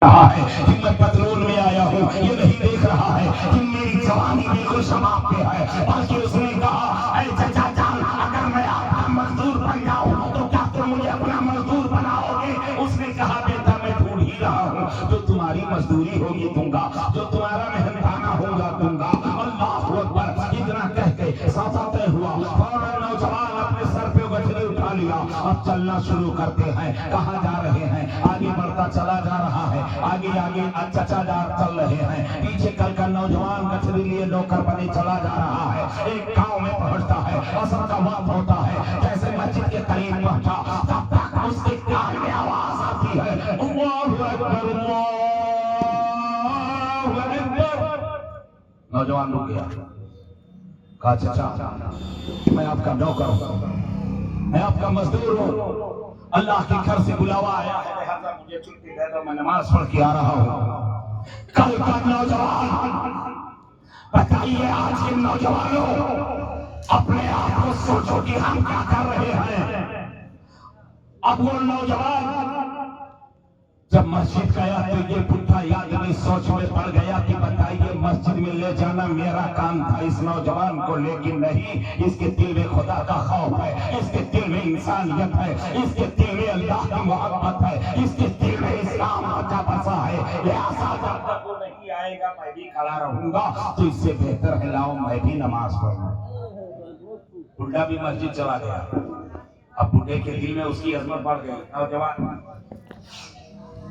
رہا ہے کہ میں پتلون میں آیا ہوں، یہ نہیں دیکھ رہا ہے کہ میری جوانی بالکل شباب پہ ہے، بلکہ اس نے کہا اے چچا جان، اگر میں آپ کا مزدور بن جاؤں تو کیا تم مجھے اپنا مزدور بناؤ گے؟ اس نے کہا بیٹا میں ڈھونڈ ہی رہا ہوں، جو تمہاری مزدوری ہوگی دوں گا، جو تمہارا محنتانہ ہوگا دوں گا۔ اللہ اکبر، اتنا کہہ کے ساتھ طے ہوا، فوراً نوجوان اپنے سر پہ گٹھلی اٹھا لیا، اب چلنا شروع کرتے ہیں۔ کہاں جا رہے ہیں؟ آگے بڑھتا چلا جا رہا ہے، آگے آگے چچا جان چل رہے ہیں، پیچھے کل کا نوجوان گٹھری لیے نوکر بنے چلا جا رہا ہے۔ ایک گاؤں میں پہنچتا ہے، عصر کا وقت ہوتا ہے، جیسے مسجد کے قریب پہنچا تب تک اس کے کان میں آواز آتی ہے، اللہ اکبر اللہ اکبر۔ نوجوان رک گیا، کہا چچا میں آپ کا نوکر ہوں، میں آپ کا مزدور ہوں، اللہ کے گھر سے بلاوا آیا ہے، لہذا مجھے چھٹی دے دو، میں نماز پڑھ کے آ رہا ہوں۔ کل کا نوجوان، بتائیے آج کے نوجوانوں اپنے آپ کو سوچو کہ ہم کیا کر رہے ہیں۔ اب وہ نوجوان جب مسجد گیا تو یہ بڈھا آدمی سوچ میں پڑ گیا کہ بتائیے مسجد میں لے جانا میرا کام تھا اس نوجوان کو، لیکن نہیں، اس کے دل میں خدا کا خوف ہے، اس کے دل میں انسانیت ہے، اس کے دل میں اللہ کی محبت ہے، اس کے دل میں اسلام آجا بسا ہے، لہذا جب تک وہ نہیں آئے گا میں بھی کھڑا رہوں گا، تو اس سے بہتر ہے لاؤ میں بھی نماز پڑھوں۔ بڈھا بھی مسجد چلا گیا، اب بڈھے کے دل میں اس کی عظمت بڑھ گئی۔ نوجوان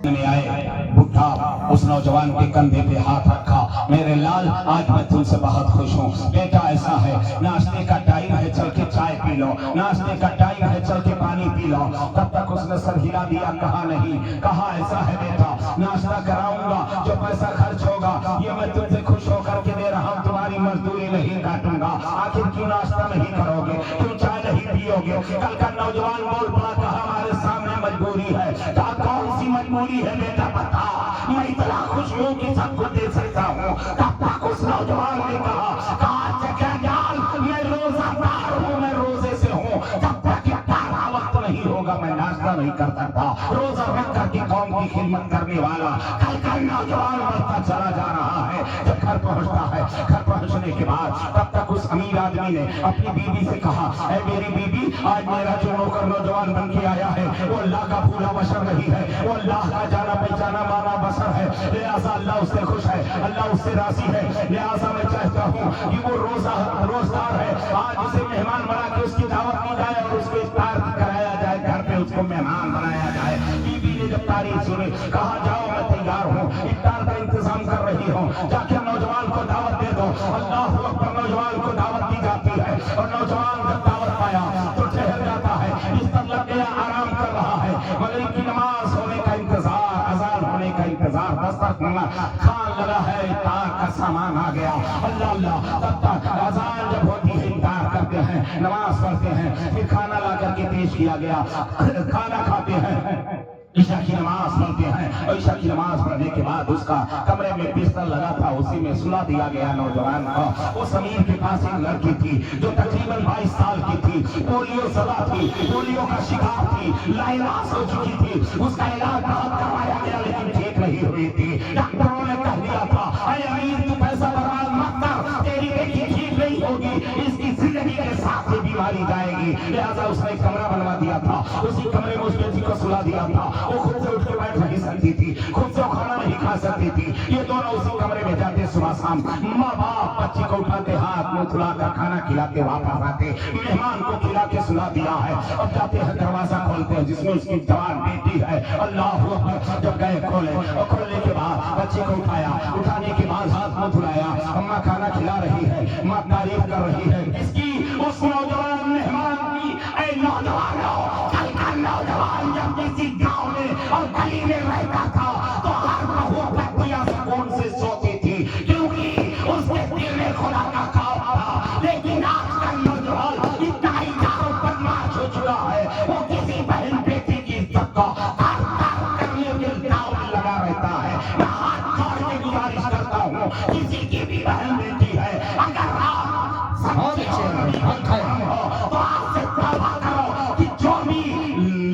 میں آئے، بڈھا اس نوجوان کے کندھے پہ ہاتھ رکھا، میرے لال آج میں تم سے بہت خوش ہوں، بیٹا ایسا ہے ناشتے کا ٹائم ہے چل کے چائے پی لو، ناشتے کا ٹائم ہے چل کے پانی پی لو۔ تب تک اس نے سر ہلا دیا، کہا نہیں، کہا ایسا ہے بیٹا ناشتہ کراؤں گا، جو پیسہ خرچ ہوگا یہ میں تم سے خوش ہو کر کے دے رہا ہوں، تمہاری مزدوری نہیں کاٹوں گا۔ آخر کیوں ناشتہ نہیں کرو گے، کیوں چائے نہیں پیو گے؟ کل کا نوجوان بول پڑا، کہا ہمارے سامنے مجبوری ہے۔ کہا کون سی مجبوری ہے بیٹا بتا، میں اتنا خوش ہوں کہ سب کو دے سکتا ہوں۔ تب تک اس نوجوان نے کہا چچا جان میں روزہ دار ہوں، میں روزے سے ہوں، جب تک افطار وقت نہیں ہوگا میں ناشتہ نہیں کر سکتا، روزہ رکھ کر کے قوم کی خدمت کرنے والا۔ کل کا نوجوان بڑھتا چلا جا رہا ہے، جب گھر پہنچتا ہے، گھر پہنچنے کے بعد تب تک اس امیر آدمی نے اپنی بیوی سے کہا، اے میری بیوی آج میرا جو نوکر نوجوان بن کے آیا ہے وہ اللہ کا بھولا بشر نہیں ہے، وہ اللہ کا جانا پہچانا مانا بشر ہے، لہذا اللہ اس سے خوش ہے، اللہ اس سے راضی ہے، لہذا میں چاہتا ہوں کہ وہ روزدار ہے، آج اسے مہمان بنا کے اس کی دعوت دی جائے اور اس کو افطار کرایا جائے، گھر پہ اس کو مہمان بنایا جائے۔ بیوی نے جب تعریف سنی کہا جاؤ میں تیار ہوں، افطار کا انتظام کر رہی ہوں، جا کے نوجوان کو دعوت دے دو۔ اللہ اکبر، نوجوان کو دعوت دی جاتی ہے اور نوجوان جب دعوت پایا تو ٹھہر جاتا ہے، بستر لگ گیا، آرام کر رہا ہے، مغرب کی نماز ہونے کا انتظار، اذان ہونے کا انتظار، دسترخوان کھان لگا ہے، افطار کا سامان آ گیا۔ اللہ اللہ، تب تک اذان جب ہوتی ہے افطار کرتے ہیں، نماز پڑھتے ہیں، پھر کھانا لا کر کے پیش کیا گیا، کھانا کھاتے ہیں، عشاء کی نماز پڑھتے ہیں، اور عشاء کی نماز پڑھنے کے بعد اس کا کمرے میں بستر لگا تھا، اسی میں سلا دیا گیا نوجوان کو۔ اس امیر کے پاس ایک لڑکی تھی جو تقریباً 22 سال کی تھی، پولیو زدہ تھی، پولیو کا شکار تھی، لاعلاج ہو چکی تھی، اس کا علاج بہت کروایا گیا لیکن ٹھیک نہیں ہوئی تھی۔ ڈاکٹروں نے کہہ دیا تھا اے امیر تو پیسہ برباد مت کر، تیری بیٹی ٹھیک نہیں ہوگی، اس کی زندگی کے ساتھ یہ بیماری جائے گی، لہذا اس نے ایک کمرہ بنوا دیا تھا، اسی کمرے میں اس بیٹی کو سلا دیا تھا۔ وہ خود سے اٹھ کے بیٹھ نہیں سکتی تھی، خود سے کھانا نہیں کھا سکتی تھی، یہ دونوں اسی کمرے میں جاتے صبح شام، ماں باپ بچی کو اٹھاتے، ہاتھ منہ دھلا کر کھانا کھلاتے واپس آتے، مہمان کو کھلا کے سلا دیا ہے، اب جاتے ہیں دروازہ کھولتے ہیں جس میں اس کی جوان بیٹی ہے۔ اللہ اکبر، جب گئے کھولے اور کھولنے کے بعد بچے کو اٹھایا، اٹھانے کے بعد ہاتھ منہ دھلایا، اماں کھانا کھلا رہی ہے، ماں تعریف کر رہی ہے اس کی، اس نوجوان مہمان کی۔ اے نوجوانوں، کل کا نوجوان جب کسی گاؤں میں اور گلی میں رہتا تھا تو ہر بہو بچیاں سکون سے سوتی تھی کیونکہ اس کے دل میں خدا کا خوف تھا، لیکن آج کا نوجوان اتنا ہی چاروں بدماش ہو چکا ہے، وہ کسی بہن بیٹی کی عزت کو کرنے کے الزام لگا رہتا ہے۔ میں ہاتھ جوڑ کے گزارش کرتا ہوں، کسی کی بھی بہن بیٹی ہے اگر آپ تو آپ سے توبہ کرو کہ جو بھی